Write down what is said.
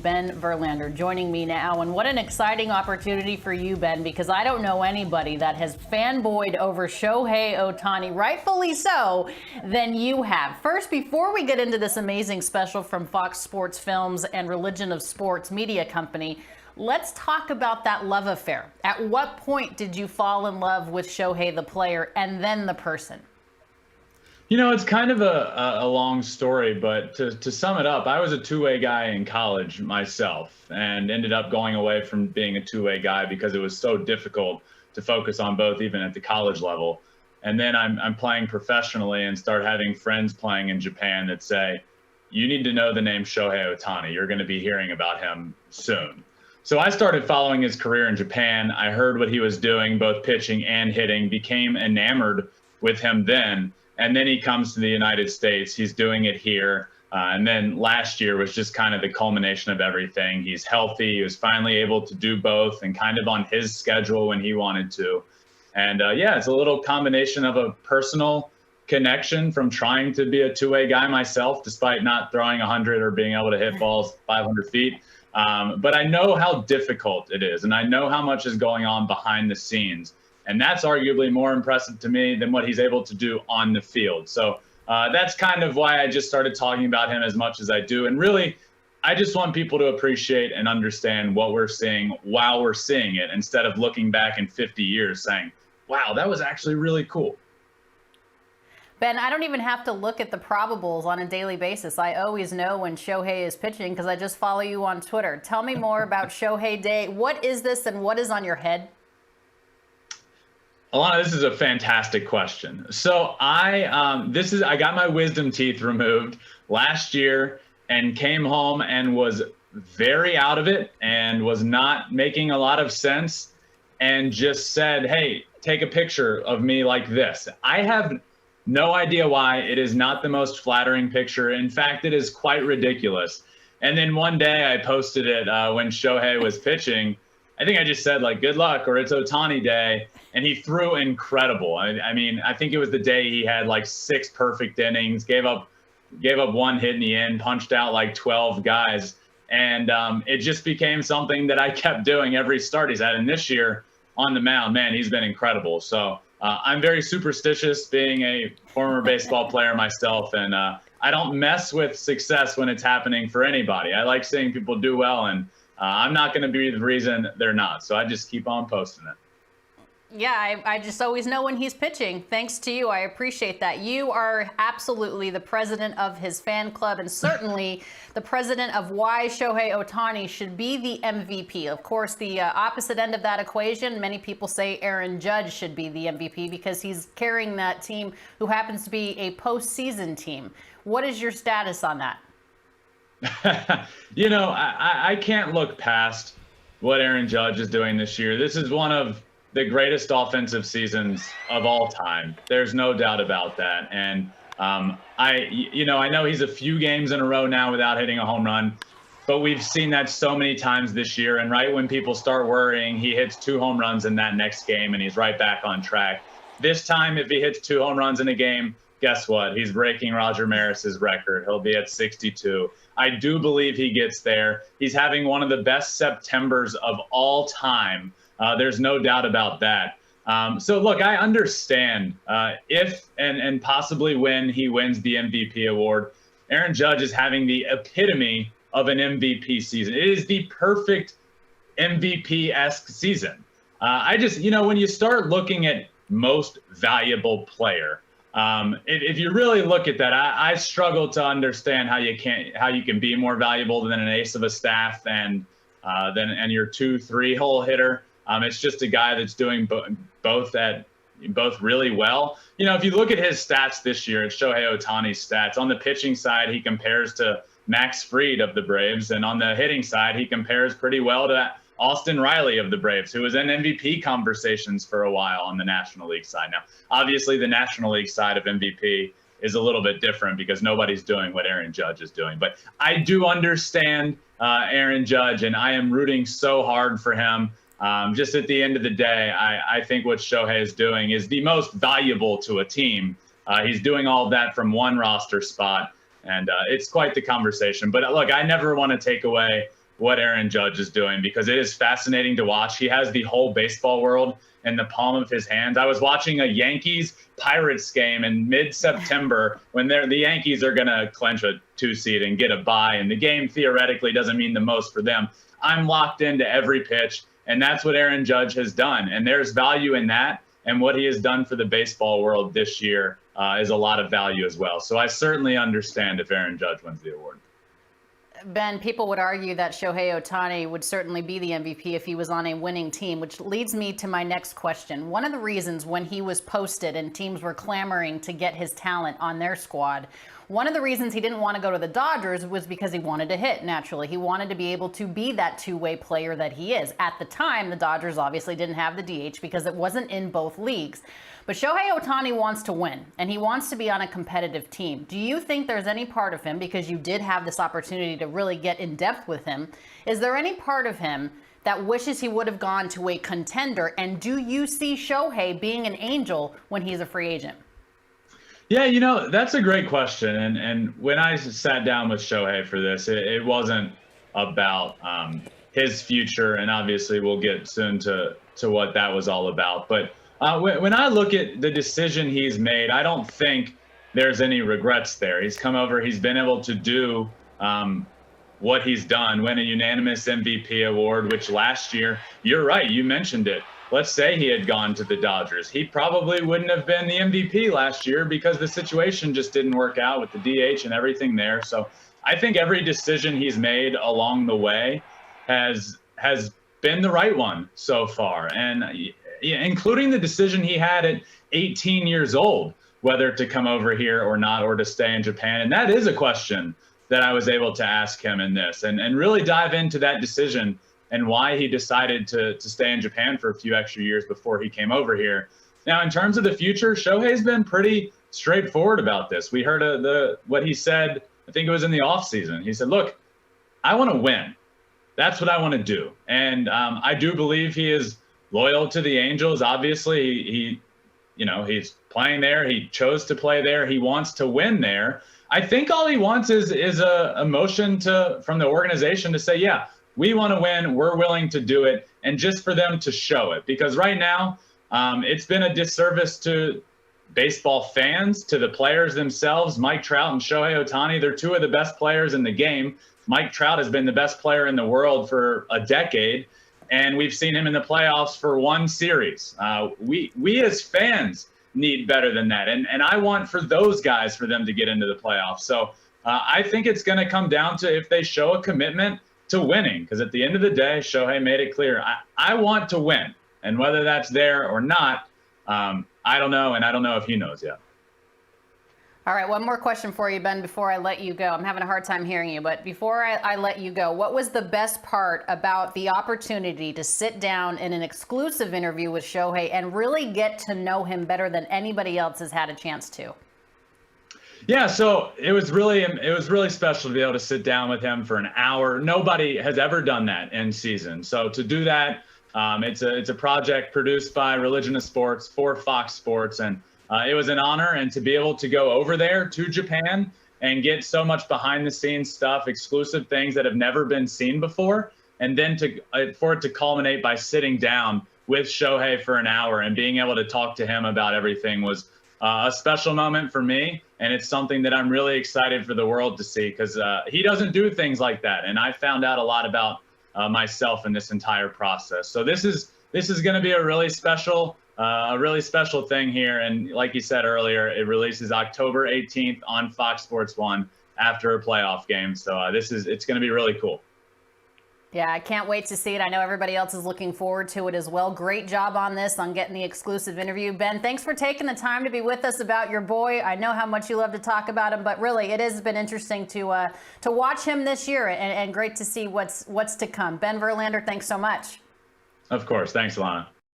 BenVerlander, joining me now. And what an exciting opportunity for you, Ben, because I don't know anybody that has fanboyed over Shohei Ohtani, rightfully so, than you have. First, before we get into this amazing special from Fox Sports Films and Religion of Sports media company, let's talk about that love affair. At what point did you fall in love with Shohei, the player, and then the person? You know, it's kind of a long story, but to sum it up, I was a two-way guy in college myself and ended up going away from being a two-way guy because it was so difficult to focus on both, even at the college level. And then I'm playing professionally and start having friends playing in Japan that say, you need to know the name Shohei Ohtani. You're going to be hearing about him soon. So I started following his career in Japan. I heard what he was doing, both pitching and hitting, became enamored with him then. And then he comes to the United States. He's doing it here. And then last year was just kind of the culmination of everything. He's healthy. He was finally able to do both and kind of on his schedule when he wanted to. And yeah, it's a little combination of a personal connection from trying to be a two-way guy myself, despite not throwing 100 or being able to hit balls 500 feet. But I know how difficult it is. And I know how much is going on behind the scenes. And that's arguably more impressive to me than what he's able to do on the field. So that's kind of why I just started talking about him as much as I do. And really, I just want people to appreciate and understand what we're seeing while we're seeing it, instead of looking back in 50 years saying, wow, that was actually really cool. Ben, I don't even have to look at the probables on a daily basis. I always know when Shohei is pitching because I just follow you on Twitter. Tell me more about Shohei Day. What is this and what is on your head? Alanna, this is a fantastic question. So I got my wisdom teeth removed last year and came home and was very out of it and was not making a lot of sense and just said, hey, take a picture of me like this. I have no idea why. It is not the most flattering picture. In fact, it is quite ridiculous. And then one day I posted it when Shohei was pitching. I think I just said, like, good luck, or it's Ohtani Day. And he threw incredible. I mean, I think it was the day he had like 6 perfect innings, gave up 1 hit in the end, punched out like 12 guys. And it just became something that I kept doing every start he's had. And this year on the mound, man, he's been incredible. So I'm very superstitious, being a former baseball player myself. And I don't mess with success when it's happening for anybody. I like seeing people do well, and I'm not going to be the reason they're not. So I just keep on posting it. Yeah, I just always know when he's pitching. Thanks to you. I appreciate that. You are absolutely the president of his fan club and certainly the president of why Shohei Ohtani should be the MVP. Of course, the opposite end of that equation, many people say Aaron Judge should be the MVP because he's carrying that team who happens to be a postseason team. What is your status on that? You know, I can't look past what Aaron Judge is doing this year. This is one of the greatest offensive seasons of all time. There's no doubt about that. And I know he's a few games in a row now without hitting a home run, but we've seen that so many times this year. And right when people start worrying, he hits 2 home runs in that next game and he's right back on track. This time, if he hits 2 home runs in a game, guess what? He's breaking Roger Maris's record. He'll be at 62. I do believe he gets there. He's having one of the best Septembers of all time. There's no doubt about that. So look, I understand if and possibly when he wins the MVP award, Aaron Judge is having the epitome of an MVP season. It is the perfect MVP-esque season. I just, when you start looking at most valuable player, if you really look at that, I struggle to understand how you can be more valuable than an ace of a staff and your 2-3 hole hitter. It's just a guy that's doing both really well. If you look at his stats this year, it's Shohei Ohtani's stats. On the pitching side, he compares to Max Fried of the Braves, and on the hitting side, he compares pretty well to Austin Riley of the Braves, who was in MVP conversations for a while on the National League side. Now, obviously, the National League side of MVP is a little bit different because nobody's doing what Aaron Judge is doing. But I do understand Aaron Judge, and I am rooting so hard for him. Just at the end of the day, I think what Shohei is doing is the most valuable to a team. He's doing all of that from one roster spot, and it's quite the conversation. But look, I never want to take away what Aaron Judge is doing because it is fascinating to watch. He has the whole baseball world in the palm of his hands. I was watching a Yankees-Pirates game in mid-September when the Yankees are going to clinch a 2 seed and get a bye, and the game theoretically doesn't mean the most for them. I'm locked into every pitch, and that's what Aaron Judge has done. And there's value in that, and what he has done for the baseball world this year is a lot of value as well. So I certainly understand if Aaron Judge wins the award. Ben, people would argue that Shohei Ohtani would certainly be the MVP if he was on a winning team, which leads me to my next question. One of the reasons when he was posted and teams were clamoring to get his talent on their squad, one of the reasons he didn't want to go to the Dodgers was because he wanted to hit, naturally. He wanted to be able to be that two-way player that he is. At the time, the Dodgers obviously didn't have the DH because it wasn't in both leagues. But Shohei Ohtani wants to win, and he wants to be on a competitive team. Do you think there's any part of him, because you did have this opportunity to really get in depth with him, is there any part of him that wishes he would have gone to a contender? And do you see Shohei being an Angel when he's a free agent? Yeah, that's a great question. And when I sat down with Shohei for this, it wasn't about his future. And obviously we'll get soon to what that was all about. But when I look at the decision he's made, I don't think there's any regrets there. He's come over, he's been able to do what he's done, win a unanimous MVP award, which last year, you're right, you mentioned it. Let's say he had gone to the Dodgers. He probably wouldn't have been the MVP last year because the situation just didn't work out with the DH and everything there. So I think every decision he's made along the way has been the right one so far. And including the decision he had at 18 years old, whether to come over here or not, or to stay in Japan. And that is a question that I was able to ask him in this and really dive into that decision and why he decided to stay in Japan for a few extra years before he came over here. Now, in terms of the future, Shohei's been pretty straightforward about this. We heard what he said, I think it was in the offseason. He said, look, I want to win. That's what I want to do. And I do believe he is loyal to the Angels. Obviously, he's playing there. He chose to play there. He wants to win there. I think all he wants is a motion from the organization to say, yeah, we want to win. We're willing to do it. And just for them to show it, because right now it's been a disservice to baseball fans, to the players themselves. Mike Trout and Shohei Ohtani, they're two of the best players in the game. Mike Trout has been the best player in the world for a decade, and we've seen him in the playoffs for one series. We as fans need better than that. And I want for those guys, for them to get into the playoffs. So I think it's going to come down to if they show a commitment to winning, because at the end of the day, Shohei made it clear, I want to win. And whether that's there or not, I don't know. And I don't know if he knows yet. All right, one more question for you, Ben, before I let you go. I'm having a hard time hearing you, but before I let you go, what was the best part about the opportunity to sit down in an exclusive interview with Shohei and really get to know him better than anybody else has had a chance to? Yeah, so it was really special to be able to sit down with him for an hour. Nobody has ever done that in season. So to do that, it's a project produced by Religion of Sports for Fox Sports, and it was an honor. And to be able to go over there to Japan and get so much behind the scenes stuff, exclusive things that have never been seen before, and then for it to culminate by sitting down with Shohei for an hour and being able to talk to him about everything was a special moment for me. And it's something that I'm really excited for the world to see, because he doesn't do things like that. And I found out a lot about myself in this entire process. So this is going to be a really special thing here. And like you said earlier, it releases October 18th on Fox Sports 1 after a playoff game. So it's going to be really cool. Yeah, I can't wait to see it. I know everybody else is looking forward to it as well. Great job on this, on getting the exclusive interview. Ben, thanks for taking the time to be with us about your boy. I know how much you love to talk about him, but really it has been interesting to watch him this year, and great to see what's to come. Ben Verlander, thanks so much. Of course. Thanks, Alanna.